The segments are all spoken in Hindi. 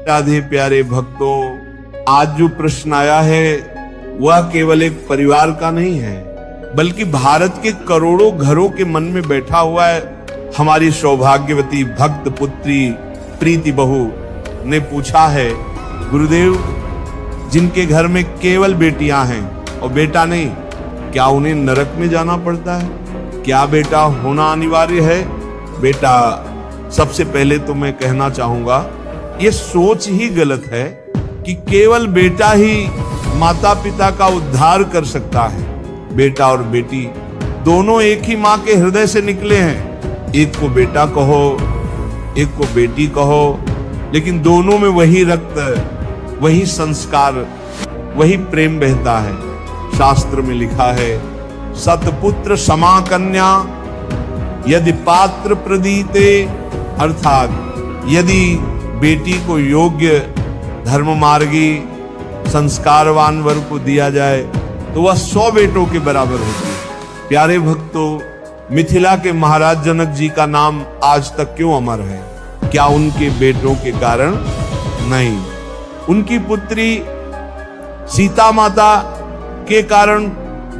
राधे प्यारे भक्तों, आज जो प्रश्न आया है वह केवल एक परिवार का नहीं है, बल्कि भारत के करोड़ों घरों के मन में बैठा हुआ है। हमारी सौभाग्यवती भक्त पुत्री प्रीति बहू ने पूछा है, गुरुदेव, जिनके घर में केवल बेटियां हैं और बेटा नहीं, क्या उन्हें नरक में जाना पड़ता है? क्या बेटा होना अनिवार्य है? बेटा, सबसे पहले तो मैं कहना चाहूंगा, ये सोच ही गलत है कि केवल बेटा ही माता पिता का उद्धार कर सकता है। बेटा और बेटी दोनों एक ही माँ के हृदय से निकले हैं। एक को बेटा कहो, एक को बेटी कहो, लेकिन दोनों में वही रक्त, वही संस्कार, वही प्रेम बहता है। शास्त्र में लिखा है, सतपुत्र समा कन्या यदि पात्र प्रदीते, अर्थात यदि बेटी को योग्य धर्म मार्गी संस्कारवान वर को दिया जाए तो वह 100 बेटों के बराबर होती है। प्यारे भक्तों, मिथिला के महाराज जनक जी का नाम आज तक क्यों अमर है? क्या उनके बेटों के कारण? नहीं, उनकी पुत्री सीता माता के कारण,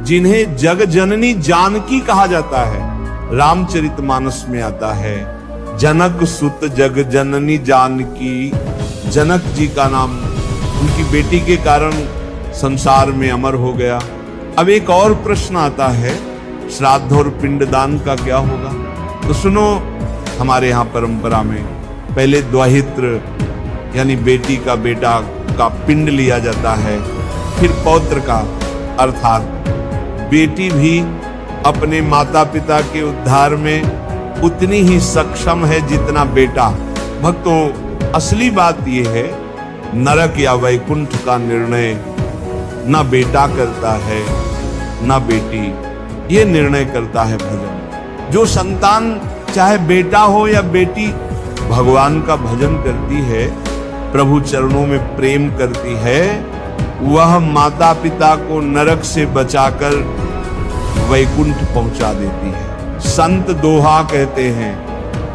जिन्हें जग जननी जानकी कहा जाता है। रामचरितमानस में आता है, जनक सुत जग जननी जानकी। जनक जी का नाम उनकी बेटी के कारण संसार में अमर हो गया। अब एक और प्रश्न आता है, श्राद्ध और पिंडदान का क्या होगा? तो सुनो, हमारे यहाँ परंपरा में पहले द्वाहित्र यानी बेटी का बेटा का पिंड लिया जाता है, फिर पौत्र का, अर्थात बेटी भी अपने माता पिता के उद्धार में उतनी ही सक्षम है जितना बेटा। भक्तों, असली बात यह है, नरक या वैकुंठ का निर्णय ना बेटा करता है ना बेटी, ये निर्णय करता है भजन। जो संतान, चाहे बेटा हो या बेटी, भगवान का भजन करती है, प्रभु चरणों में प्रेम करती है, वह माता पिता को नरक से बचाकर वैकुंठ पहुंचा देती है। संत दोहा कहते हैं,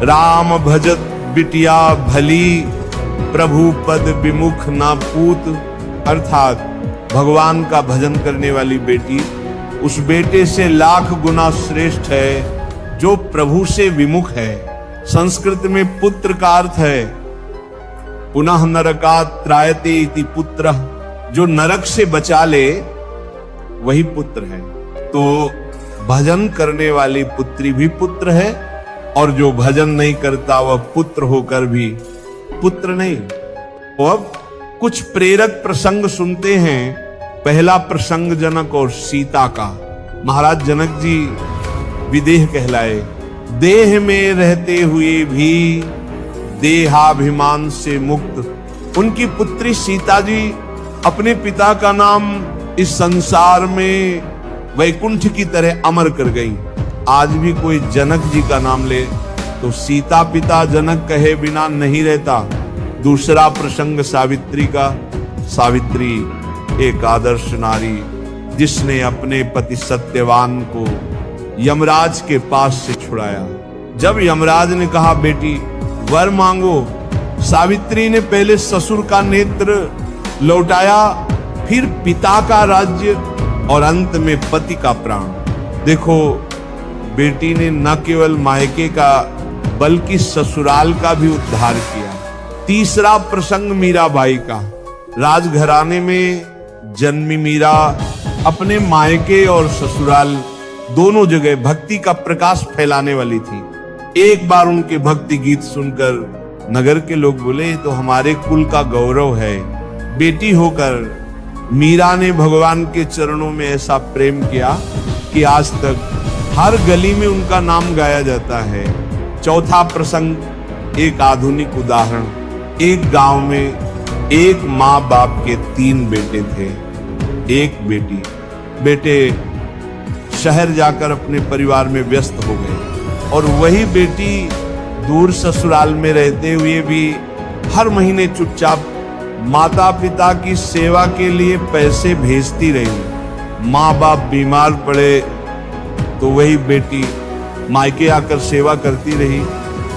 राम भजत बिटिया भली, प्रभु पद विमुख ना पूत। अर्थात भगवान का भजन करने वाली बेटी उस बेटे से लाख गुना श्रेष्ठ है जो प्रभु से विमुख है। संस्कृत में पुत्र का अर्थ है पुनः नरकात् त्रायते इति पुत्रः, जो नरक से बचा ले वही पुत्र है। तो भजन करने वाली पुत्री भी पुत्र है, और जो भजन नहीं करता वह पुत्र होकर भी पुत्र नहीं। तो अब कुछ प्रेरक प्रसंग सुनते हैं। पहला प्रसंग जनक और सीता का। महाराज जनक जी विदेह कहलाए, देह में रहते हुए भी देहाभिमान से मुक्त। उनकी पुत्री सीता जी अपने पिता का नाम इस संसार में वैकुंठ की तरह अमर कर गई। आज भी कोई जनक जी का नाम ले तो सीता पिता जनक कहे बिना नहीं रहता। दूसरा प्रसंग सावित्री का। सावित्री एक आदर्श नारी, जिसने अपने पति सत्यवान को यमराज के पास से छुड़ाया। जब यमराज ने कहा बेटी वर मांगो, सावित्री ने पहले ससुर का नेत्र लौटाया, फिर पिता का राज्य और अंत में पति का प्राण। देखो, बेटी ने न केवल मायके का बल्कि ससुराल का भी उद्धार किया। तीसरा प्रसंग मीराबाई का। राजघराने में जन्मी मीरा अपने मायके और ससुराल दोनों जगह भक्ति का प्रकाश फैलाने वाली थी। एक बार उनके भक्ति गीत सुनकर नगर के लोग बोले, तो हमारे कुल का गौरव है। बेटी होकर मीरा ने भगवान के चरणों में ऐसा प्रेम किया कि आज तक हर गली में उनका नाम गाया जाता है। चौथा प्रसंग एक आधुनिक उदाहरण। एक गांव में एक माँ बाप के 3 बेटे थे, एक बेटी। बेटे शहर जाकर अपने परिवार में व्यस्त हो गए, और वही बेटी दूर ससुराल में रहते हुए भी हर महीने चुपचाप माता पिता की सेवा के लिए पैसे भेजती रही। माँ बाप बीमार पड़े तो वही बेटी मायके आकर सेवा करती रही।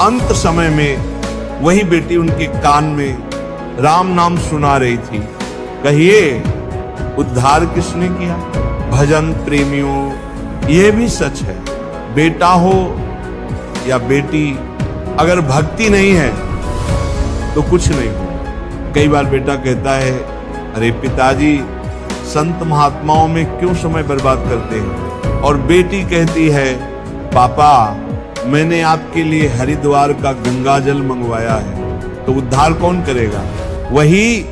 अंत समय में वही बेटी उनके कान में राम नाम सुना रही थी। कहिए, उद्धार किसने किया? भजन प्रेमियों, यह भी सच है, बेटा हो या बेटी, अगर भक्ति नहीं है तो कुछ नहीं हो। कई बार बेटा कहता है, अरे पिताजी संत महात्माओं में क्यों समय बर्बाद करते हैं? और बेटी कहती है, पापा मैंने आपके लिए हरिद्वार का गंगा जल मंगवाया है। तो उद्धार कौन करेगा? वही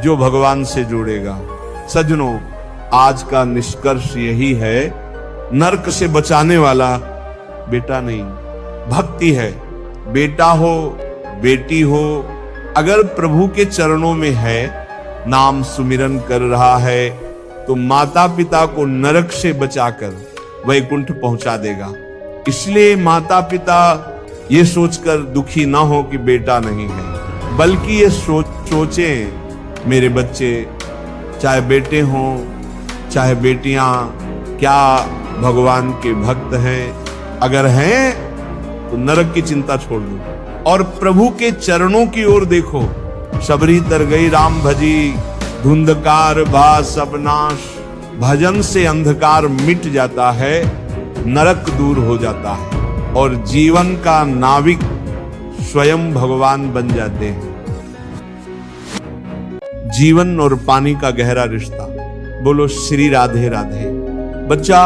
जो भगवान से जुड़ेगा। सज्जनों, आज का निष्कर्ष यही है, नरक से बचाने वाला बेटा नहीं, भक्ति है। बेटा हो बेटी हो, अगर प्रभु के चरणों में है, नाम सुमिरन कर रहा है, तो माता पिता को नरक से बचाकर वैकुंठ पहुंचा देगा। इसलिए माता पिता ये सोचकर दुखी ना हो कि बेटा नहीं है, बल्कि ये सोचें मेरे बच्चे, चाहे बेटे हों चाहे बेटियां, क्या भगवान के भक्त हैं? अगर हैं तो नरक की चिंता छोड़ दो और प्रभु के चरणों की ओर देखो। शबरी तर गई राम भजी, धुंधकार भा सब नाश। भजन से अंधकार मिट जाता है, नरक दूर हो जाता है और जीवन का नाविक स्वयं भगवान बन जाते हैं। जीवन और पानी का गहरा रिश्ता। बोलो श्री राधे राधे। बच्चा,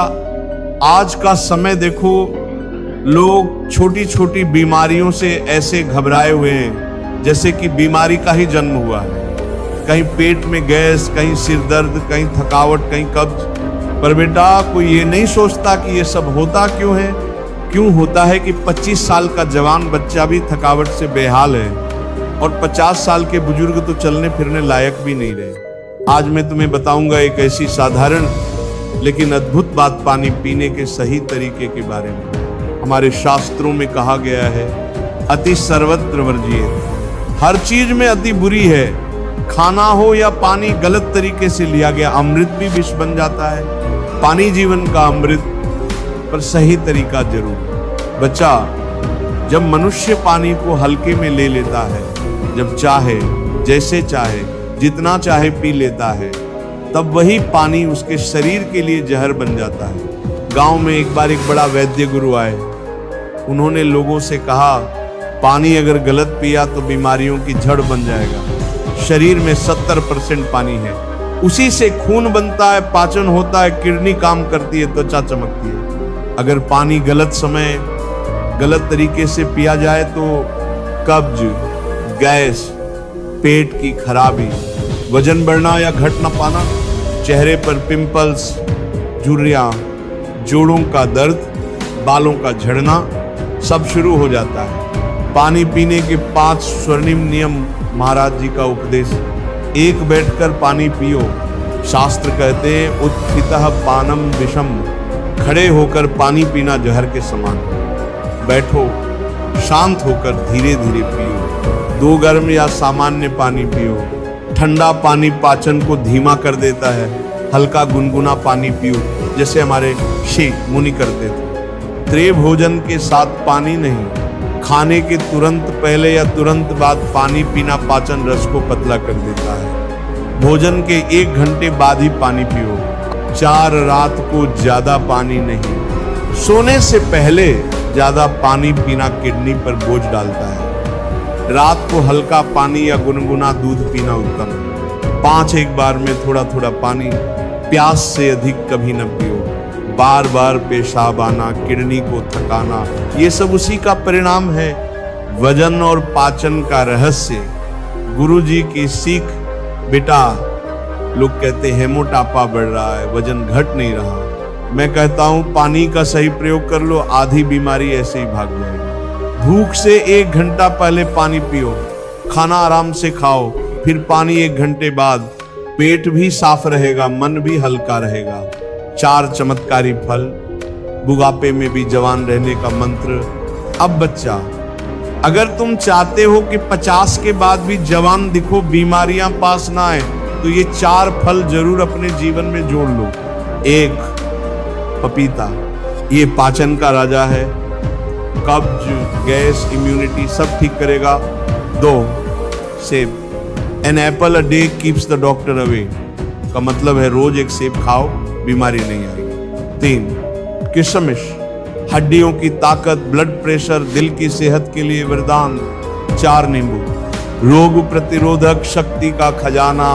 आज का समय देखो, लोग छोटी छोटी बीमारियों से ऐसे घबराए हुए हैं जैसे कि बीमारी का ही जन्म हुआ है। कहीं पेट में गैस, कहीं सिर दर्द, कहीं थकावट, कहीं कब्ज। पर बेटा, कोई ये नहीं सोचता कि ये सब होता क्यों है। क्यों होता है कि 25 साल का जवान बच्चा भी थकावट से बेहाल है और 50 साल के बुजुर्ग तो चलने फिरने लायक भी नहीं रहे। आज मैं तुम्हें बताऊंगा एक ऐसी साधारण लेकिन अद्भुत बात पानी पीने के सही तरीके के बारे में। हमारे शास्त्रों में कहा गया है, अति सर्वत्र वर्जिए। हर चीज में अति बुरी है। खाना हो या पानी गलत तरीके से लिया गया, अमृत भी विष बन जाता है। पानी जीवन का अमृत, पर सही तरीका जरूर। बच्चा, जब मनुष्य पानी को हल्के में ले लेता है, जब चाहे, जैसे चाहे, जितना चाहे पी लेता है, तब वही पानी उसके शरीर के लिए जहर बन जाता है। गांव में एक बार एक बड़ा वैद्य गुरु आए। उन्होंने लोगों से कहा, पानी अगर गलत पिया तो बीमारियों की जड़ बन जाएगा। शरीर में 70% पानी है, उसी से खून बनता है, पाचन होता है, किडनी काम करती है, त्वचा चमकती है। अगर पानी गलत समय, गलत तरीके से पिया जाए तो कब्ज, गैस, पेट की खराबी, वजन बढ़ना या घट न पाना, चेहरे पर पिंपल्स, झुर्रियां, जोड़ों का दर्द, बालों का झड़ना सब शुरू हो जाता है। पानी पीने के 5 स्वर्णिम नियम महाराज जी का उपदेश। एक बैठकर पानी पियो। शास्त्र कहते हैं, उत्थितः पानम विषम। खड़े होकर पानी पीना जहर के समान। बैठो, शांत होकर धीरे धीरे पियो। 2 गर्म या सामान्य पानी पियो। ठंडा पानी पाचन को धीमा कर देता है। हल्का गुनगुना पानी पियो, जैसे हमारे ऋषि मुनि करते थे। त्रे भोजन के साथ पानी नहीं, खाने के तुरंत पहले या तुरंत बाद पानी पीना पाचन रस को पतला कर देता है। भोजन के 1 घंटे बाद ही पानी पियो। 4 रात को ज्यादा पानी नहीं। सोने से पहले ज्यादा पानी पीना किडनी पर बोझ डालता है। रात को हल्का पानी या गुनगुना दूध पीना उत्तम है। 5 एक बार में थोड़ा थोड़ा पानी। प्यास से अधिक कभी न पियो। बार बार पेशाब आना, किडनी को थकाना, ये सब उसी का परिणाम है। वजन और पाचन का रहस्य गुरुजी की सीख। बेटा, लोग कहते हैं मोटापा बढ़ रहा है, वजन घट नहीं रहा। मैं कहता हूं, पानी का सही प्रयोग कर लो, आधी बीमारी ऐसे ही भाग जाएगी। भूख से 1 घंटा पहले पानी पियो। खाना आराम से खाओ, फिर पानी 1 घंटे बाद। पेट भी साफ रहेगा, मन भी हल्का रहेगा। 4 चमत्कारी फल, बुढ़ापे में भी जवान रहने का मंत्र। अब बच्चा, अगर तुम चाहते हो कि 50 के बाद भी जवान दिखो, बीमारियां पास ना आए, तो ये 4 फल जरूर अपने जीवन में जोड़ लो। 1, पपीता, ये पाचन का राजा है। कब्ज, गैस, इम्यूनिटी सब ठीक करेगा। 2, सेब, an apple a day keeps the doctor away का मतलब है रोज एक सेब खाओ, बीमारी नहीं आएगी। 3, किशमिश हड्डियों की ताकत, ब्लड प्रेशर, दिल की सेहत के लिए वरदान। 4, नींबू रोग प्रतिरोधक शक्ति का खजाना।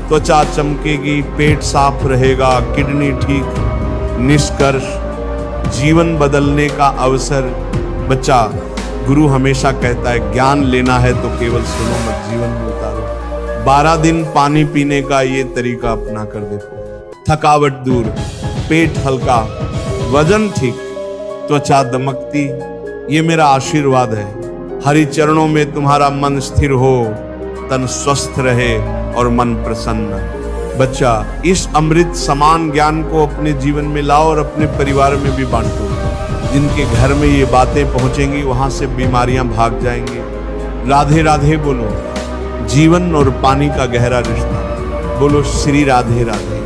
त्वचा चमकेगी, पेट साफ रहेगा, किडनी ठीक। निष्कर्ष, जीवन बदलने का अवसर। बच्चा, गुरु हमेशा कहता है ज्ञान लेना है तो केवल सुनो मत, जीवन में उतारो। 12 दिन पानी पीने का ये तरीका अपना कर देखो। थकावट दूर, पेट हल्का, वजन ठीक, त्वचा दमकती, ये मेरा आशीर्वाद है। हरि चरणों में तुम्हारा मन स्थिर हो, तन स्वस्थ रहे और मन प्रसन्न। बच्चा, इस अमृत समान ज्ञान को अपने जीवन में लाओ और अपने परिवार में भी बांटो। जिनके घर में ये बातें पहुंचेंगी वहां से बीमारियां भाग जाएंगी। राधे राधे बोलो, जीवन और पानी का गहरा रिश्ता। बोलो श्री राधे राधे।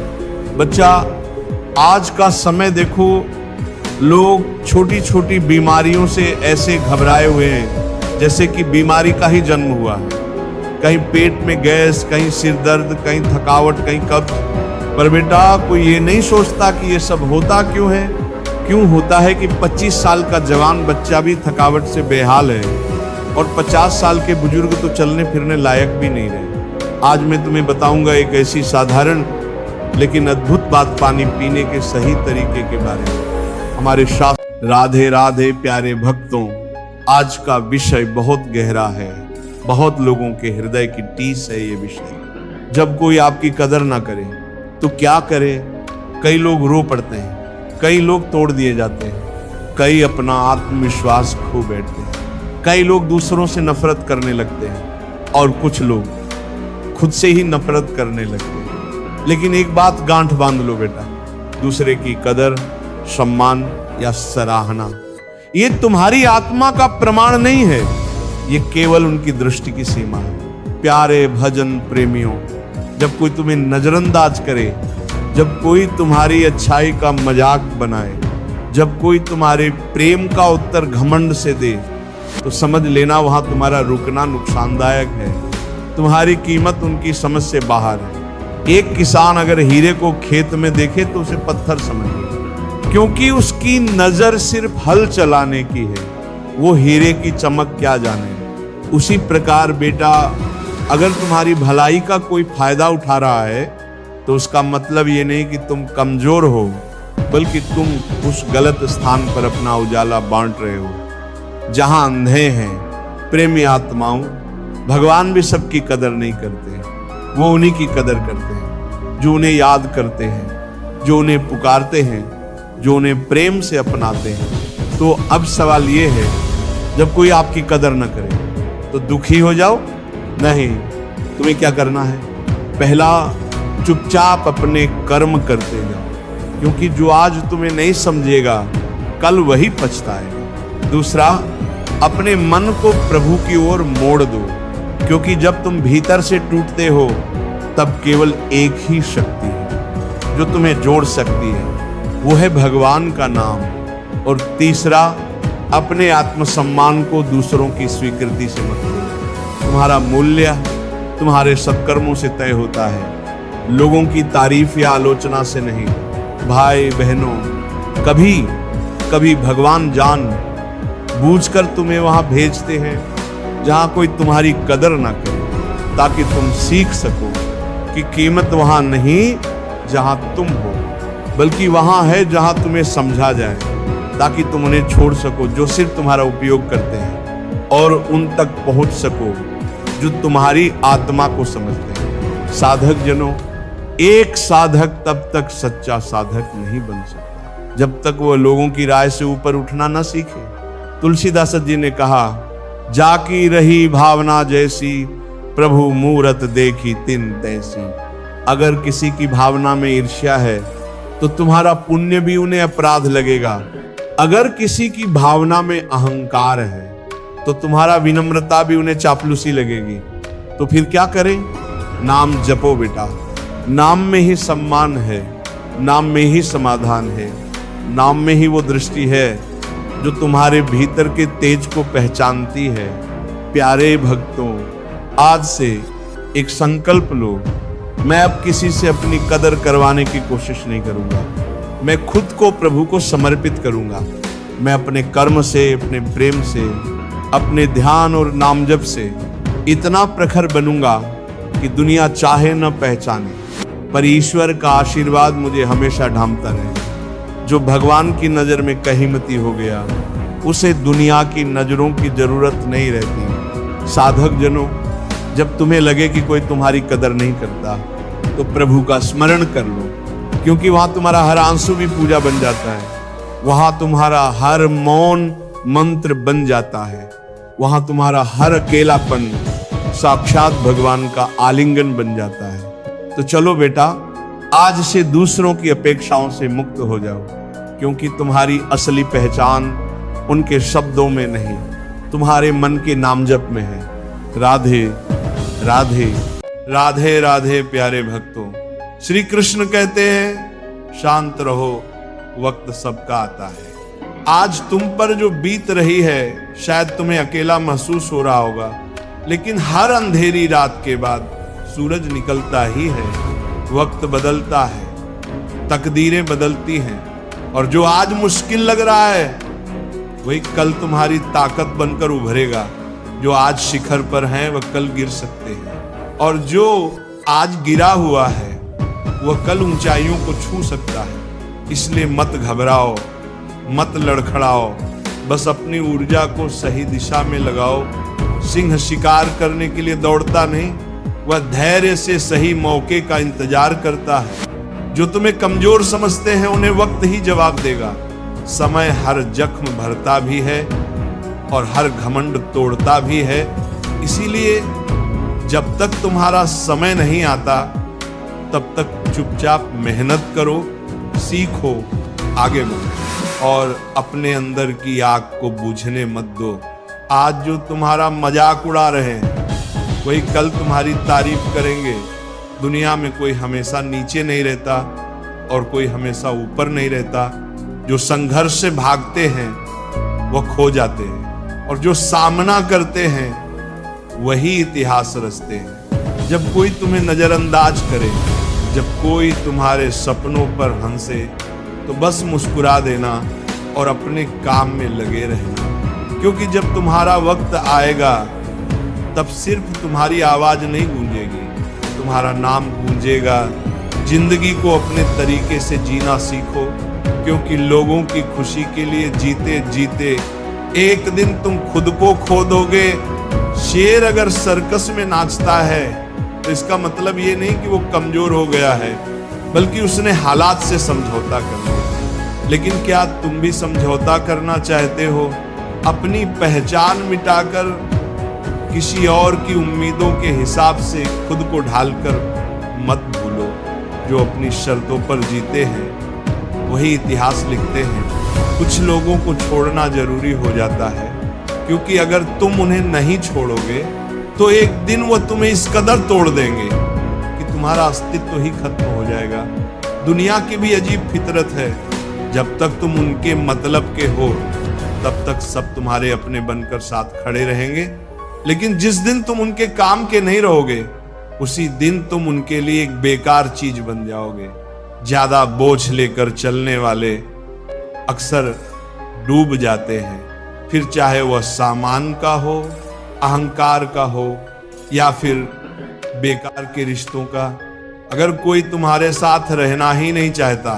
बच्चा, आज का समय देखो, लोग छोटी छोटी बीमारियों से ऐसे घबराए हुए हैं जैसे कि बीमारी का ही जन्म हुआ है। कहीं पेट में गैस, कहीं सिर दर्द, कहीं थकावट, कहीं कब्ज। पर बेटा, कोई ये नहीं सोचता कि ये सब होता क्यों है। क्यों होता है कि 25 साल का जवान बच्चा भी थकावट से बेहाल है और 50 साल के बुजुर्ग तो चलने फिरने लायक भी नहीं रहे। आज मैं तुम्हें बताऊंगा एक ऐसी साधारण लेकिन अद्भुत बात पानी पीने के सही तरीके के बारे में। हमारे शास्त्र। राधे राधे प्यारे भक्तों, आज का विषय बहुत गहरा है, बहुत लोगों के हृदय की टीस है ये विषय। जब कोई आपकी कदर ना करे तो क्या करे। कई लोग रो पड़ते हैं, कई लोग तोड़ दिए जाते हैं, कई अपना आत्मविश्वास खो बैठते हैं, कई लोग दूसरों से नफरत करने लगते हैं और कुछ लोग खुद से ही नफरत करने लगते हैं। लेकिन एक बात गांठ बांध लो बेटा, दूसरे की कदर, सम्मान या सराहना ये तुम्हारी आत्मा का प्रमाण नहीं है, ये केवल उनकी दृष्टि की सीमा है। प्यारे भजन प्रेमियों, जब कोई तुम्हें नजरअंदाज करे, जब कोई तुम्हारी अच्छाई का मजाक बनाए, जब कोई तुम्हारे प्रेम का उत्तर घमंड से दे, तो समझ लेना वहां तुम्हारा रुकना नुकसानदायक है। तुम्हारी कीमत उनकी समझ से बाहर है। एक किसान अगर हीरे को खेत में देखे तो उसे पत्थर समझे, क्योंकि उसकी नजर सिर्फ हल चलाने की है, वो हीरे की चमक क्या जाने। उसी प्रकार बेटा, अगर तुम्हारी भलाई का कोई फायदा उठा रहा है तो उसका मतलब ये नहीं कि तुम कमजोर हो, बल्कि तुम उस गलत स्थान पर अपना उजाला बांट रहे हो जहां अंधे हैं। प्रेमी आत्माओं, भगवान भी सबकी कदर नहीं करते, वो उन्हीं की कदर करते हैं जो उन्हें याद करते हैं, जो उन्हें पुकारते हैं, जो उन्हें प्रेम से अपनाते हैं। तो अब सवाल ये है, जब कोई आपकी कदर न करे तो दुखी हो जाओ? नहीं, तुम्हें क्या करना है? पहला, चुपचाप अपने कर्म करते जाओ, क्योंकि जो आज तुम्हें नहीं समझेगा कल वही पछताएगा। दूसरा, अपने मन को प्रभु की ओर मोड़ दो, क्योंकि जब तुम भीतर से टूटते हो तब केवल एक ही शक्ति है जो तुम्हें जोड़ सकती है, वो है भगवान का नाम। और तीसरा, अपने आत्मसम्मान को दूसरों की स्वीकृति से मत लो। तुम्हारा मूल्य तुम्हारे सत्कर्मों से तय होता है, लोगों की तारीफ या आलोचना से नहीं। भाई बहनों, कभी कभी भगवान जान बूझकर तुम्हें वहां भेजते हैं जहां कोई तुम्हारी कदर ना करे, ताकि तुम सीख सको कि कीमत वहां नहीं जहां तुम हो, बल्कि वहां है जहां तुम्हें समझा जाए, ताकि तुम उन्हें छोड़ सको जो सिर्फ तुम्हारा उपयोग करते हैं, और उन तक पहुंच सको जो तुम्हारी आत्मा को समझते हैं। साधक जनों, एक साधक तब तक सच्चा साधक नहीं बन सकता जब तक वह लोगों की राय से ऊपर उठना न सीखे। तुलसीदास जी ने कहा, जाकी रही भावना जैसी, प्रभु मूरत देखी तिन तैसी। अगर किसी की भावना में ईर्ष्या है तो तुम्हारा पुण्य भी उन्हें अपराध लगेगा। अगर किसी की भावना में अहंकार है तो तुम्हारा विनम्रता भी उन्हें चापलूसी लगेगी। तो फिर क्या करें? नाम जपो बेटा, नाम में ही सम्मान है, नाम में ही समाधान है, नाम में ही वो दृष्टि है जो तुम्हारे भीतर के तेज को पहचानती है। प्यारे भक्तों, आज से एक संकल्प लो, मैं अब किसी से अपनी कदर करवाने की कोशिश नहीं करूंगा। मैं खुद को प्रभु को समर्पित करूंगा। मैं अपने कर्म से, अपने प्रेम से, अपने ध्यान और नाम जप से इतना प्रखर बनूंगा कि दुनिया चाहे न पहचाने, पर ईश्वर का आशीर्वाद मुझे हमेशा ढांपता रहे। जो भगवान की नजर में कहीमती हो गया, उसे दुनिया की नजरों की जरूरत नहीं रहती। साधक जनों, जब तुम्हें लगे कि कोई तुम्हारी कदर नहीं करता, तो प्रभु का स्मरण कर लो, क्योंकि वहां तुम्हारा हर आंसू भी पूजा बन जाता है। वहां तुम्हारा हर मौन मंत्र बन जाता है। वहां तुम्हारा हर अकेलापन साक्षात भगवान का आलिंगन बन जाता है। तो चलो बेटा, आज से दूसरों की अपेक्षाओं से मुक्त हो जाओ, क्योंकि तुम्हारी असली पहचान उनके शब्दों में नहीं, तुम्हारे मन के नाम जप में है। राधे राधे राधे राधे प्यारे भक्तों, श्री कृष्ण कहते हैं शांत रहो, वक्त सबका आता है। आज तुम पर जो बीत रही है, शायद तुम्हें अकेला महसूस हो रहा होगा, लेकिन हर अंधेरी रात के बाद सूरज निकलता ही है। वक्त बदलता है, तकदीरें बदलती हैं, और जो आज मुश्किल लग रहा है, वही कल तुम्हारी ताकत बनकर उभरेगा। जो आज शिखर पर हैं, वह कल गिर सकते हैं, और जो आज गिरा हुआ है, वह कल ऊंचाइयों को छू सकता है। इसलिए मत घबराओ, मत लड़खड़ाओ, बस अपनी ऊर्जा को सही दिशा में लगाओ। सिंह शिकार करने के लिए दौड़ता नहीं, वह धैर्य से सही मौके का इंतजार करता है। जो तुम्हें कमजोर समझते हैं, उन्हें वक्त ही जवाब देगा। समय हर जख्म भरता भी है और हर घमंड तोड़ता भी है। इसीलिए जब तक तुम्हारा समय नहीं आता, तब तक चुपचाप मेहनत करो, सीखो, आगे बढ़ो, और अपने अंदर की आग को बुझने मत दो। आज जो तुम्हारा मजाक उड़ा रहे हैं, वही कल तुम्हारी तारीफ करेंगे। दुनिया में कोई हमेशा नीचे नहीं रहता और कोई हमेशा ऊपर नहीं रहता। जो संघर्ष से भागते हैं, वह खो जाते हैं, और जो सामना करते हैं, वही इतिहास रचते हैं। जब कोई तुम्हें नजरअंदाज करे, जब कोई तुम्हारे सपनों पर हंसे, तो बस मुस्कुरा देना और अपने काम में लगे रहना, क्योंकि जब तुम्हारा वक्त आएगा, तब सिर्फ तुम्हारी आवाज नहीं गूंजेगी, तुम्हारा नाम गूंजेगा। जिंदगी को अपने तरीके से जीना सीखो, क्योंकि लोगों की खुशी के लिए जीते जीते एक दिन तुम खुद को खो दोगे। शेर अगर सर्कस में नाचता है, तो इसका मतलब ये नहीं कि वो कमजोर हो गया है, बल्कि उसने हालात से समझौता कर लिया। लेकिन क्या तुम भी समझौता करना चाहते हो? अपनी पहचान मिटाकर किसी और की उम्मीदों के हिसाब से खुद को ढालकर मत भूलो। जो अपनी शर्तों पर जीते हैं, वही इतिहास लिखते हैं। कुछ लोगों को छोड़ना जरूरी हो जाता है, क्योंकि अगर तुम उन्हें नहीं छोड़ोगे, तो एक दिन वो तुम्हें इस कदर तोड़ देंगे कि तुम्हारा अस्तित्व ही खत्म हो जाएगा। दुनिया की भी अजीब फितरत है, जब तक तुम उनके मतलब के हो, तब तक सब तुम्हारे अपने बनकर साथ खड़े रहेंगे। लेकिन जिस दिन तुम उनके काम के नहीं रहोगे, उसी दिन तुम उनके लिए एक बेकार चीज बन जाओगे। ज्यादा बोझ लेकर चलने वाले अक्सर डूब जाते हैं, फिर चाहे वह सामान का हो, अहंकार का हो, या फिर बेकार के रिश्तों का। अगर कोई तुम्हारे साथ रहना ही नहीं चाहता,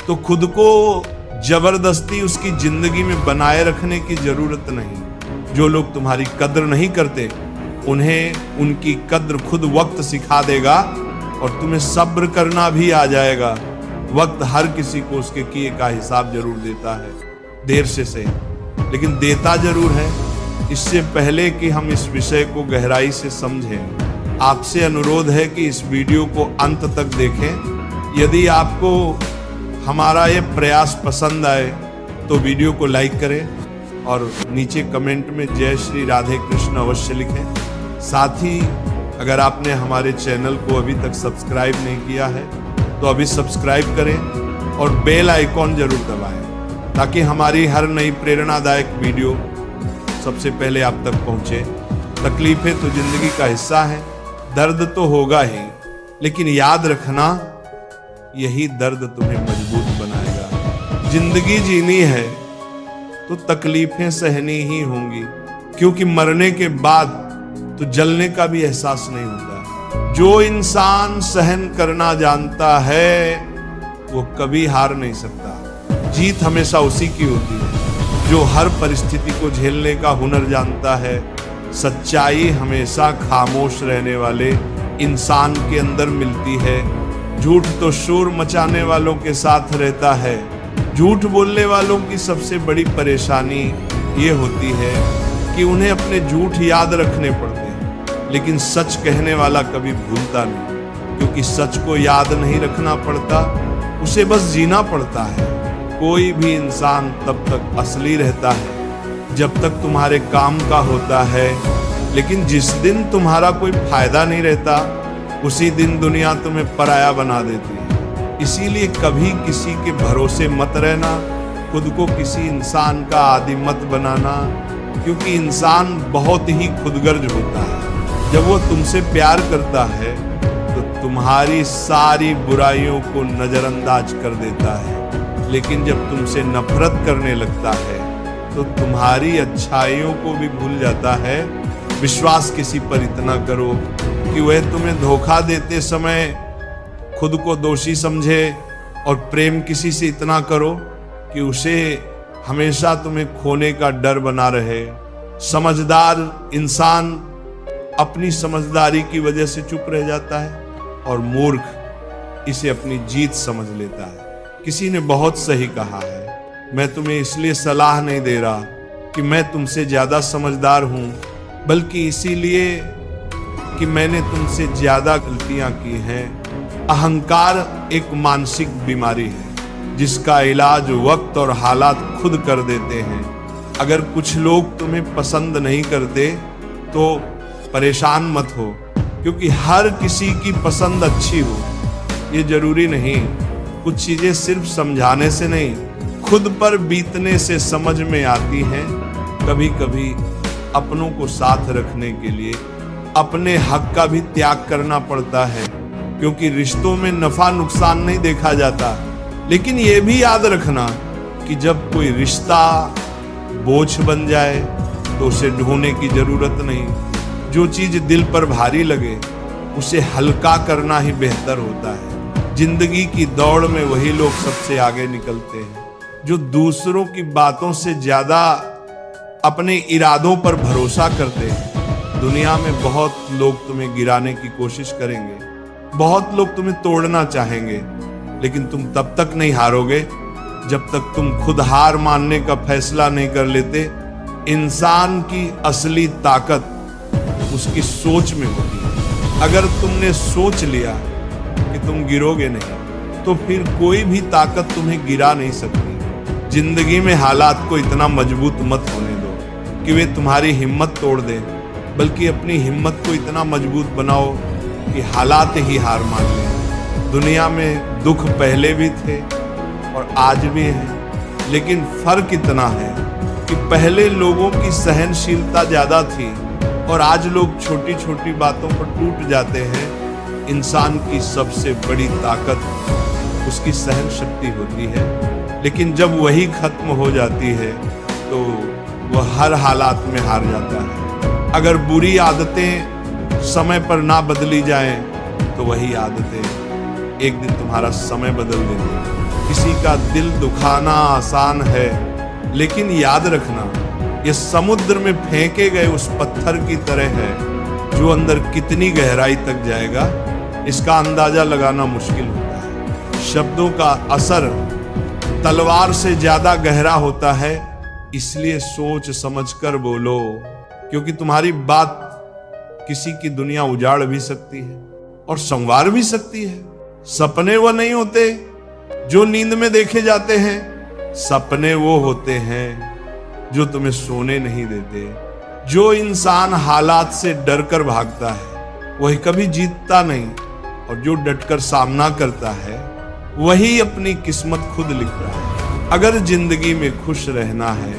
तो खुद को जबरदस्ती उसकी जिंदगी में बनाए रखने की जरूरत नहीं। जो लोग तुम्हारी कद्र नहीं करते, उन्हें उनकी कद्र खुद वक्त सिखा देगा, और तुम्हें सब्र करना भी आ जाएगा। वक्त हर किसी को उसके किए का हिसाब जरूर देता है, देर से सही, लेकिन देता जरूर है। इससे पहले कि हम इस विषय को गहराई से समझें, आपसे अनुरोध है कि इस वीडियो को अंत तक देखें। यदि आपको हमारा ये प्रयास पसंद आए, तो वीडियो को लाइक करें और नीचे कमेंट में जय श्री राधे कृष्ण अवश्य लिखें। साथ ही अगर आपने हमारे चैनल को अभी तक सब्सक्राइब नहीं किया है, तो अभी सब्सक्राइब करें और बेल आइकॉन जरूर दबाएं, ताकि हमारी हर नई प्रेरणादायक वीडियो सबसे पहले आप तक पहुंचे। तकलीफें तो जिंदगी का हिस्सा है, दर्द तो होगा ही, लेकिन याद रखना यही दर्द तुम्हें मजबूत बनाएगा। जिंदगी जीनी है तो तकलीफें सहनी ही होंगी, क्योंकि मरने के बाद तो जलने का भी एहसास नहीं होता। जो इंसान सहन करना जानता है वो कभी हार नहीं सकता। जीत हमेशा उसी की होती है जो हर परिस्थिति को झेलने का हुनर जानता है। सच्चाई हमेशा खामोश रहने वाले इंसान के अंदर मिलती है। झूठ तो शोर मचाने वालों के साथ रहता है। झूठ बोलने वालों की सबसे बड़ी परेशानी ये होती है कि उन्हें अपने झूठ याद रखने पड़ते हैं, लेकिन सच कहने वाला कभी भूलता नहीं, क्योंकि सच को याद नहीं रखना पड़ता, उसे बस जीना पड़ता है। कोई भी इंसान तब तक असली रहता है जब तक तुम्हारे काम का होता है, लेकिन जिस दिन तुम्हारा कोई फायदा नहीं रहता उसी दिन दुनिया तुम्हें पराया बना देती है। इसीलिए कभी किसी के भरोसे मत रहना, खुद को किसी इंसान का आदी मत बनाना, क्योंकि इंसान बहुत ही खुदगर्ज होता है। जब वो तुमसे प्यार करता है तो तुम्हारी सारी बुराइयों को नजरअंदाज कर देता है, लेकिन जब तुमसे नफरत करने लगता है तो तुम्हारी अच्छाइयों को भी भूल जाता है। विश्वास किसी पर इतना करो कि वह तुम्हें धोखा देते समय खुद को दोषी समझे, और प्रेम किसी से इतना करो कि उसे हमेशा तुम्हें खोने का डर बना रहे। समझदार इंसान अपनी समझदारी की वजह से चुप रह जाता है, और मूर्ख इसे अपनी जीत समझ लेता है। किसी ने बहुत सही कहा है, मैं तुम्हें इसलिए सलाह नहीं दे रहा कि मैं तुमसे ज्यादा समझदार हूं, बल्कि इसीलिए कि मैंने तुमसे ज्यादा गलतियां की हैं। अहंकार एक मानसिक बीमारी है जिसका इलाज वक्त और हालात खुद कर देते हैं। अगर कुछ लोग तुम्हें पसंद नहीं करते तो परेशान मत हो, क्योंकि हर किसी की पसंद अच्छी हो ये जरूरी नहीं। कुछ चीजें सिर्फ समझाने से नहीं, खुद पर बीतने से समझ में आती हैं। कभी कभी अपनों को साथ रखने के लिए अपने हक का भी त्याग करना पड़ता है, क्योंकि रिश्तों में नफा नुकसान नहीं देखा जाता। लेकिन यह भी याद रखना कि जब कोई रिश्ता बोझ बन जाए तो उसे ढोने की जरूरत नहीं। जो चीज दिल पर भारी लगे उसे हल्का करना ही बेहतर होता है। जिंदगी की दौड़ में वही लोग सबसे आगे निकलते हैं जो दूसरों की बातों से ज्यादा अपने इरादों पर भरोसा करते हैं। दुनिया में बहुत लोग तुम्हें गिराने की कोशिश करेंगे, बहुत लोग तुम्हें तोड़ना चाहेंगे, लेकिन तुम तब तक नहीं हारोगे जब तक तुम खुद हार मानने का फैसला नहीं कर लेते। इंसान की असली ताकत उसकी सोच में होती है। अगर तुमने सोच लिया कि तुम गिरोगे नहीं तो फिर कोई भी ताकत तुम्हें गिरा नहीं सकती। जिंदगी में हालात को इतना मजबूत मत होने दो कि वे तुम्हारी हिम्मत तोड़ दें, बल्कि अपनी हिम्मत को इतना मजबूत बनाओ कि हालात ही हार मान लें। दुनिया में दुख पहले भी थे और आज भी हैं, लेकिन फर्क इतना है कि पहले लोगों की सहनशीलता ज्यादा थी और आज लोग छोटी छोटी बातों पर टूट जाते हैं। इंसान की सबसे बड़ी ताकत उसकी सहन शक्ति होती है, लेकिन जब वही खत्म हो जाती है तो वह हर हालात में हार जाता है। अगर बुरी आदतें समय पर ना बदली जाएं तो वही आदतें एक दिन तुम्हारा समय बदल देंगी। किसी का दिल दुखाना आसान है, लेकिन याद रखना ये समुद्र में फेंके गए उस पत्थर की तरह है जो अंदर कितनी गहराई तक जाएगा इसका अंदाजा लगाना मुश्किल होता है। शब्दों का असर तलवार से ज्यादा गहरा होता है, इसलिए सोच समझकर बोलो, क्योंकि तुम्हारी बात किसी की दुनिया उजाड़ भी सकती है और संवार भी सकती है। सपने वो नहीं होते जो नींद में देखे जाते हैं, सपने वो होते हैं जो तुम्हें सोने नहीं देते। जो इंसान हालात से डरकर भागता है वही कभी जीतता नहीं, और जो डटकर सामना करता है वही अपनी किस्मत खुद लिखता है। अगर जिंदगी में खुश रहना है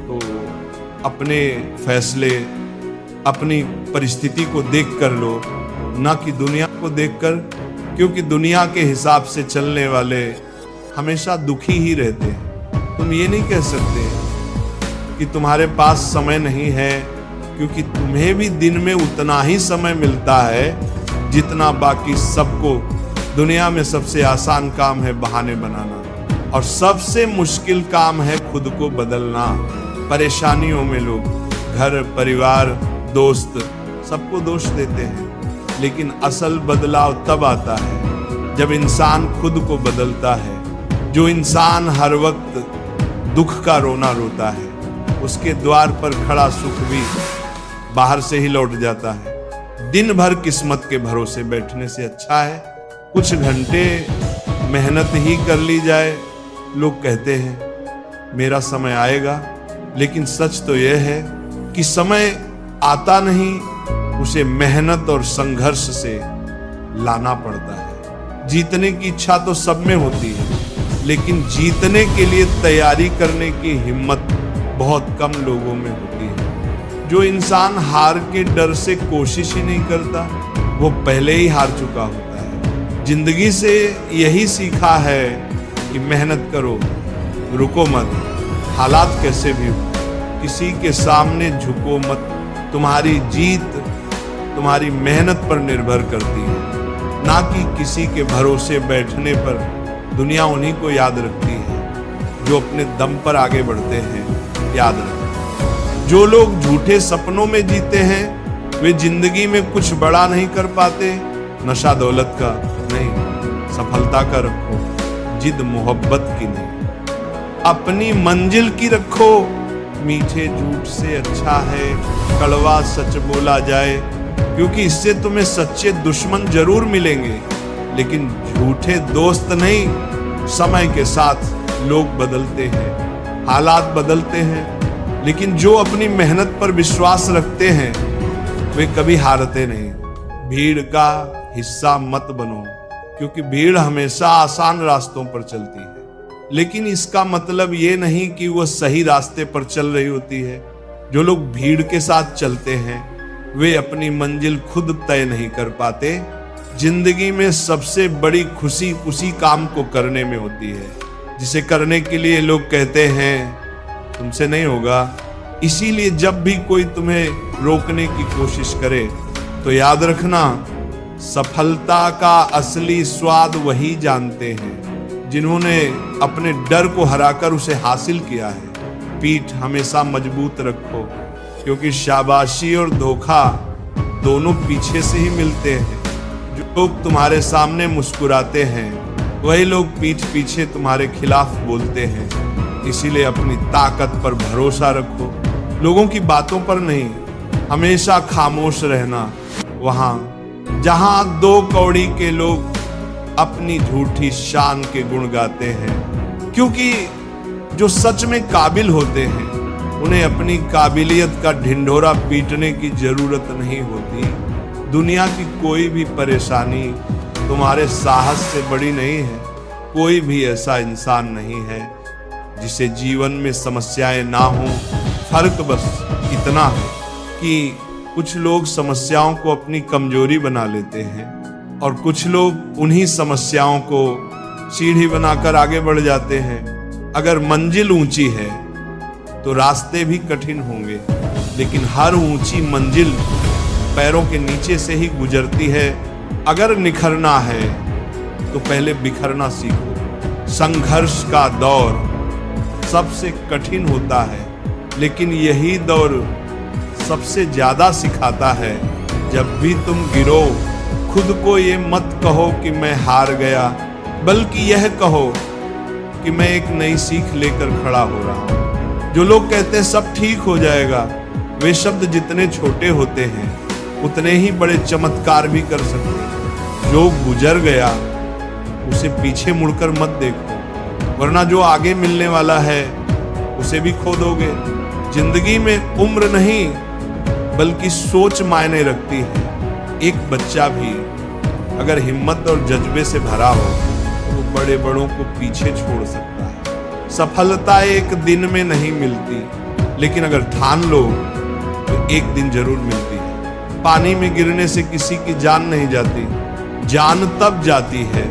तो अपने फैसले अपनी परिस्थिति को देख कर लो, ना कि दुनिया को देखकर, क्योंकि दुनिया के हिसाब से चलने वाले हमेशा दुखी ही रहते हैं। तुम ये नहीं कह सकते कि तुम्हारे पास समय नहीं है, क्योंकि तुम्हें भी दिन में उतना ही समय मिलता है जितना बाकी सबको। दुनिया में सबसे आसान काम है बहाने बनाना, और सबसे मुश्किल काम है खुद को बदलना। परेशानियों में लोग घर, परिवार, दोस्त सबको दोष देते हैं, लेकिन असल बदलाव तब आता है जब इंसान खुद को बदलता है। जो इंसान हर वक्त दुख का रोना रोता है, उसके द्वार पर खड़ा सुख भी बाहर से ही लौट जाता है। दिन भर किस्मत के भरोसे बैठने से अच्छा है कुछ घंटे मेहनत ही कर ली जाए। लोग कहते हैं मेरा समय आएगा, लेकिन सच तो यह है कि समय आता नहीं, उसे मेहनत और संघर्ष से लाना पड़ता है। जीतने की इच्छा तो सब में होती है, लेकिन जीतने के लिए तैयारी करने की हिम्मत बहुत कम लोगों में होती है। जो इंसान हार के डर से कोशिश ही नहीं करता, वो पहले ही हार चुका होता है। जिंदगी से यही सीखा है कि मेहनत करो, रुको मत, हालात कैसे भी हो, किसी के सामने झुको मत। तुम्हारी जीत तुम्हारी मेहनत पर निर्भर करती है, ना कि किसी के भरोसे बैठने पर। दुनिया उन्हीं को याद रखती है जो अपने दम पर आगे बढ़ते हैं। याद रखें, जो लोग झूठे सपनों में जीते हैं वे जिंदगी में कुछ बड़ा नहीं कर पाते। नशा दौलत का नहीं, सफलता का रखो, जिद मोहब्बत की नहीं। अपनी मंजिल की रखो, मीठे झूठ से अच्छा है कड़वा सच बोला जाए, क्योंकि इससे तुम्हें सच्चे दुश्मन जरूर मिलेंगे, लेकिन झूठे दोस्त नहीं। समय के साथ लोग बदलते हैं, हालात बदलते हैं, लेकिन जो अपनी मेहनत पर विश्वास रखते हैं वे कभी हारते नहीं। भीड़ का हिस्सा मत बनो, क्योंकि भीड़ हमेशा आसान रास्तों पर चलती है, लेकिन इसका मतलब ये नहीं कि वह सही रास्ते पर चल रही होती है। जो लोग भीड़ के साथ चलते हैं वे अपनी मंजिल खुद तय नहीं कर पाते। जिंदगी में सबसे बड़ी खुशी उसी काम को करने में होती है जिसे करने के लिए लोग कहते हैं तुमसे नहीं होगा। इसीलिए जब भी कोई तुम्हें रोकने की कोशिश करे तो याद रखना, सफलता का असली स्वाद वही जानते हैं जिन्होंने अपने डर को हराकर उसे हासिल किया है। पीठ हमेशा मजबूत रखो, क्योंकि शाबाशी और धोखा दोनों पीछे से ही मिलते हैं। जो लोग तुम्हारे सामने मुस्कुराते हैं वही लोग पीठ पीछे तुम्हारे खिलाफ बोलते हैं। इसीलिए अपनी ताकत पर भरोसा रखो, लोगों की बातों पर नहीं। हमेशा खामोश रहना वहां जहां दो कौड़ी के लोग अपनी झूठी शान के गुण गाते हैं, क्योंकि जो सच में काबिल होते हैं उन्हें अपनी काबिलियत का ढिंढोरा पीटने की जरूरत नहीं होती। दुनिया की कोई भी परेशानी तुम्हारे साहस से बड़ी नहीं है। कोई भी ऐसा इंसान नहीं है जिसे जीवन में समस्याएं ना हो। फर्क बस इतना है कि कुछ लोग समस्याओं को अपनी कमजोरी बना लेते हैं और कुछ लोग उन्हीं समस्याओं को सीढ़ी बनाकर आगे बढ़ जाते हैं। अगर मंजिल ऊंची है तो रास्ते भी कठिन होंगे, लेकिन हर ऊंची मंजिल पैरों के नीचे से ही गुजरती है। अगर निखरना है तो पहले बिखरना सीखो। संघर्ष का दौर सबसे कठिन होता है, लेकिन यही दौर सबसे ज्यादा सिखाता है। जब भी तुम गिरो खुद को ये मत कहो कि मैं हार गया, बल्कि यह कहो कि मैं एक नई सीख लेकर खड़ा हो रहा हूं। जो लोग कहते हैं सब ठीक हो जाएगा, वे शब्द जितने छोटे होते हैं उतने ही बड़े चमत्कार भी कर सकते हैं। जो गुजर गया उसे पीछे मुड़कर मत देखो, वरना जो आगे मिलने वाला है उसे भी खो दोगे। जिंदगी में उम्र नहीं बल्कि सोच मायने रखती है। एक बच्चा भी अगर हिम्मत और जज्बे से भरा हो तो वो बड़े बड़ों को पीछे छोड़ सकता है। सफलता एक दिन में नहीं मिलती, लेकिन अगर ठान लो तो एक दिन जरूर मिलती है। पानी में गिरने से किसी की जान नहीं जाती, जान तब जाती है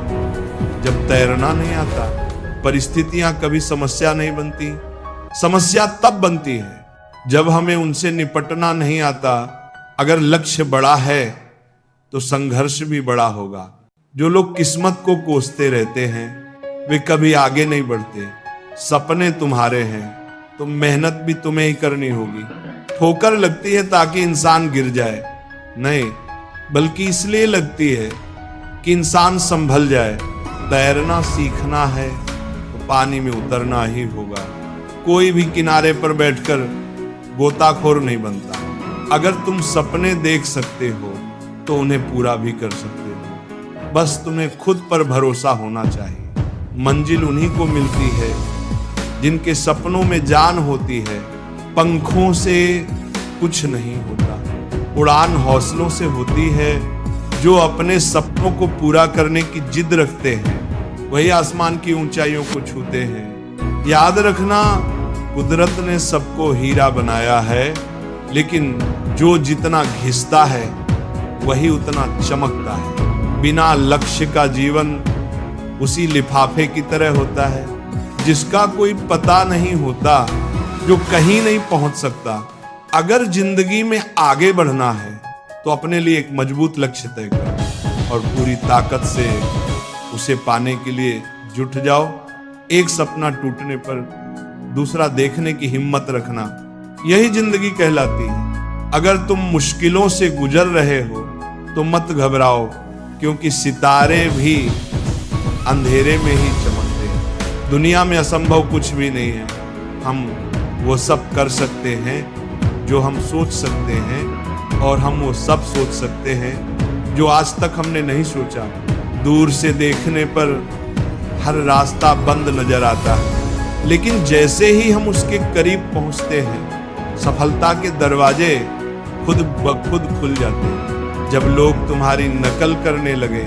जब तैरना नहीं आता। परिस्थितियां कभी समस्या नहीं बनती, समस्या तब बनती है जब हमें उनसे निपटना नहीं आता। अगर लक्ष्य बड़ा है तो संघर्ष भी बड़ा होगा। जो लोग किस्मत को कोसते रहते हैं वे कभी आगे नहीं बढ़ते। सपने तुम्हारे हैं तो मेहनत भी तुम्हें ही करनी होगी। ठोकर लगती है ताकि इंसान गिर जाए नहीं, बल्कि इसलिए लगती है कि इंसान संभल जाए। तैरना सीखना है तो पानी में उतरना ही होगा। कोई भी किनारे पर बैठकर गोताखोर नहीं बनता। अगर तुम सपने देख सकते हो तो उन्हें पूरा भी कर सकते हो। बस तुम्हें खुद पर भरोसा होना चाहिए। मंजिल उन्हीं को मिलती है जिनके सपनों में जान होती है। पंखों से कुछ नहीं होता, उड़ान हौसलों से होती है। जो अपने सपनों को पूरा करने की जिद रखते हैं वही आसमान की ऊंचाइयों को छूते हैं। याद रखना, कुदरत ने सबको हीरा बनाया है, लेकिन जो जितना घिसता है वही उतना चमकता है। बिना लक्ष्य का जीवन उसी लिफाफे की तरह होता है जिसका कोई पता नहीं होता, जो कहीं नहीं पहुंच सकता। अगर जिंदगी में आगे बढ़ना है तो अपने लिए एक मजबूत लक्ष्य तय करो और पूरी ताकत से उसे पाने के लिए जुट जाओ। एक सपना टूटने पर दूसरा देखने की हिम्मत रखना, यही जिंदगी कहलाती है। अगर तुम मुश्किलों से गुजर रहे हो तो मत घबराओ, क्योंकि सितारे भी अंधेरे में ही चमकते हैं। दुनिया में असंभव कुछ भी नहीं है। हम वो सब कर सकते हैं जो हम सोच सकते हैं, और हम वो सब सोच सकते हैं जो आज तक हमने नहीं सोचा। दूर से देखने पर हर रास्ता बंद नजर आता है, लेकिन जैसे ही हम उसके करीब पहुंचते हैं सफलता के दरवाजे खुद ब खुद खुल जाते हैं। जब लोग तुम्हारी नकल करने लगे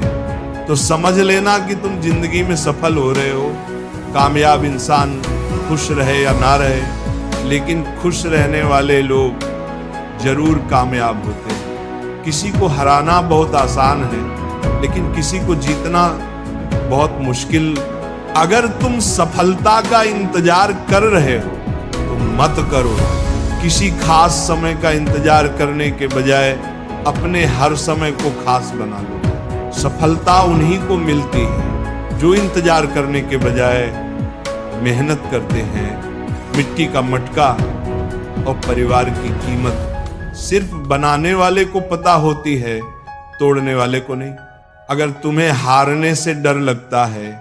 तो समझ लेना कि तुम जिंदगी में सफल हो रहे हो। कामयाब इंसान खुश रहे या ना रहे, लेकिन खुश रहने वाले लोग जरूर कामयाब होते हैं। किसी को हराना बहुत आसान है, लेकिन किसी को जीतना बहुत मुश्किल। अगर तुम सफलता का इंतजार कर रहे हो तो मत करो। किसी खास समय का इंतजार करने के बजाय अपने हर समय को खास बना लो। सफलता उन्हीं को मिलती है जो इंतजार करने के बजाय मेहनत करते हैं। मिट्टी का मटका और परिवार की कीमत सिर्फ बनाने वाले को पता होती है, तोड़ने वाले को नहीं। अगर तुम्हें हारने से डर लगता है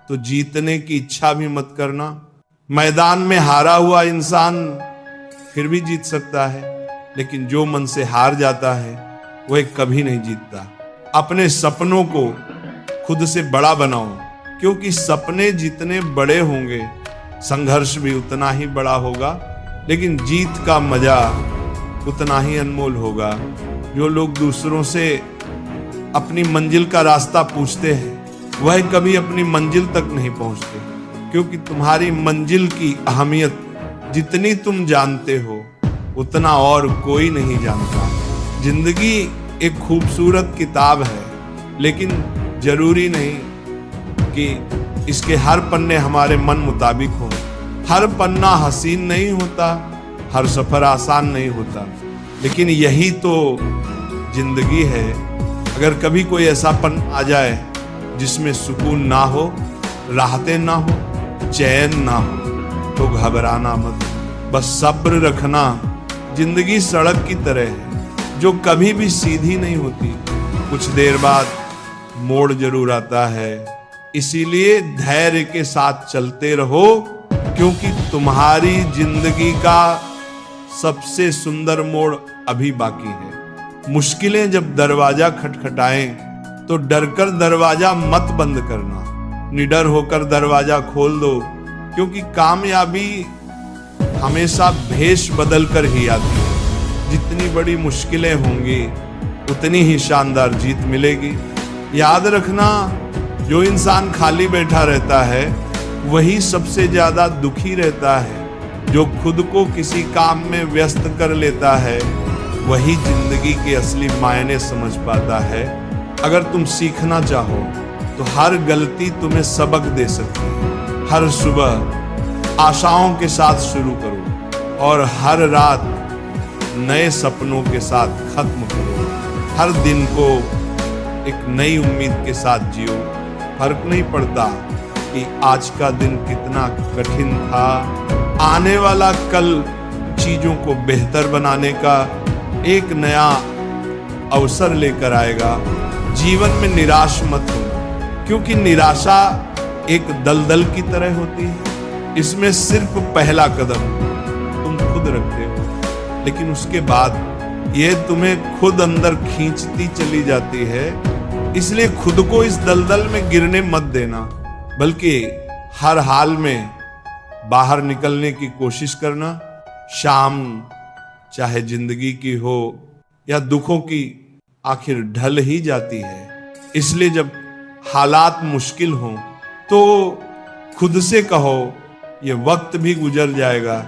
तो जीतने की इच्छा भी मत करना। मैदान में हारा हुआ इंसान फिर भी जीत सकता है, लेकिन जो मन से हार जाता है वह कभी नहीं जीतता। अपने सपनों को खुद से बड़ा बनाओ, क्योंकि सपने जितने बड़े होंगे संघर्ष भी उतना ही बड़ा होगा, लेकिन जीत का मजा उतना ही अनमोल होगा। जो लोग दूसरों से अपनी मंजिल का रास्ता पूछते हैं वह कभी अपनी मंजिल तक नहीं पहुंचते, क्योंकि तुम्हारी मंजिल की अहमियत जितनी तुम जानते हो उतना और कोई नहीं जानता। जिंदगी एक खूबसूरत किताब है, लेकिन जरूरी नहीं कि इसके हर पन्ने हमारे मन मुताबिक हो। हर पन्ना हसीन नहीं होता, हर सफर आसान नहीं होता, लेकिन यही तो जिंदगी है। अगर कभी कोई ऐसा पन्ना आ जाए जिसमें सुकून ना हो, राहतें ना हो, चैन ना हो, तो घबराना मत, बस सब्र रखना। जिंदगी सड़क की तरह है जो कभी भी सीधी नहीं होती, कुछ देर बाद मोड़ जरूर आता है। इसीलिए धैर्य के साथ चलते रहो, क्योंकि तुम्हारी जिंदगी का सबसे सुंदर मोड़ अभी बाकी है। मुश्किलें जब दरवाजा खटखटाएं तो डरकर दरवाजा मत बंद करना, निडर होकर दरवाजा खोल दो, क्योंकि कामयाबी हमेशा भेष बदल कर ही आती है। जितनी बड़ी मुश्किलें होंगी उतनी ही शानदार जीत मिलेगी। याद रखना, जो इंसान खाली बैठा रहता है वही सबसे ज्यादा दुखी रहता है। जो खुद को किसी काम में व्यस्त कर लेता है वही जिंदगी के असली मायने समझ पाता है। अगर तुम सीखना चाहो तो हर गलती तुम्हें सबक दे सकती है। हर सुबह आशाओं के साथ शुरू करो और हर रात नए सपनों के साथ खत्म करो। हर दिन को एक नई उम्मीद के साथ जियो। फर्क नहीं पड़ता कि आज का दिन कितना कठिन था, आने वाला कल चीजों को बेहतर बनाने का एक नया अवसर लेकर आएगा। जीवन में निराश मत हो, क्योंकि निराशा एक दलदल की तरह होती है। इसमें सिर्फ पहला कदम तुम खुद रखते हो, लेकिन उसके बाद ये तुम्हें खुद अंदर खींचती चली जाती है। इसलिए खुद को इस दलदल में गिरने मत देना, बल्कि हर हाल में बाहर निकलने की कोशिश करना। शाम चाहे जिंदगी की हो या दुखों की, आखिर ढल ही जाती है। इसलिए जब हालात मुश्किल हों तो खुद से कहो ये वक्त भी गुजर जाएगा।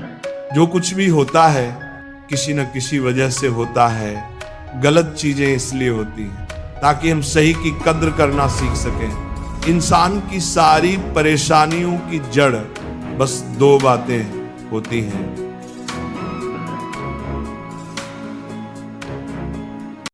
जो कुछ भी होता है किसी न किसी वजह से होता है। गलत चीजें इसलिए होती हैं ताकि हम सही की कद्र करना सीख सकें। इंसान की सारी परेशानियों की जड़ बस दो बातें होती हैं,